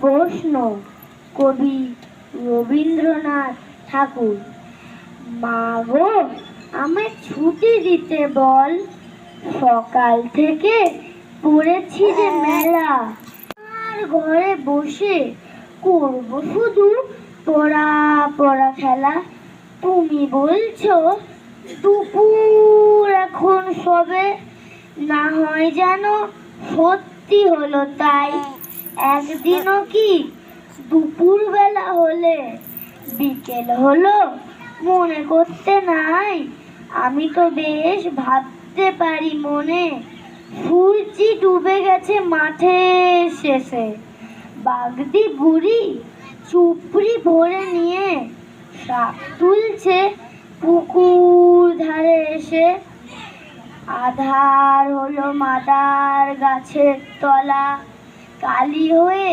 প্রশ্ন। কবি রবীন্দ্রনাথ ঠাকুর। মা গো, আমায় ছুটি দিতে বল, সকাল থেকে পড়েছি যে মেলা। আর ঘরে বসে করব শুধু পড়া পড়া খেলা। তুমি বলছো দুপুর এখন সবে, না হয় যেন সত্যি হলো তাই। একদিনও কি দুপুর বেলা হলে বিকেল হলো মনে করতে নাই। আমি তো বেশ ভাবতে পারি মনে, সূর্যি ডুবে গেছে মাঠের শেষে। বাগদি বুড়ি চুপড়ি ভরে নিয়ে শাক তুলছে পুকুর ধারে এসে। আধার হলো মাদার গাছের তলা, কালি হয়ে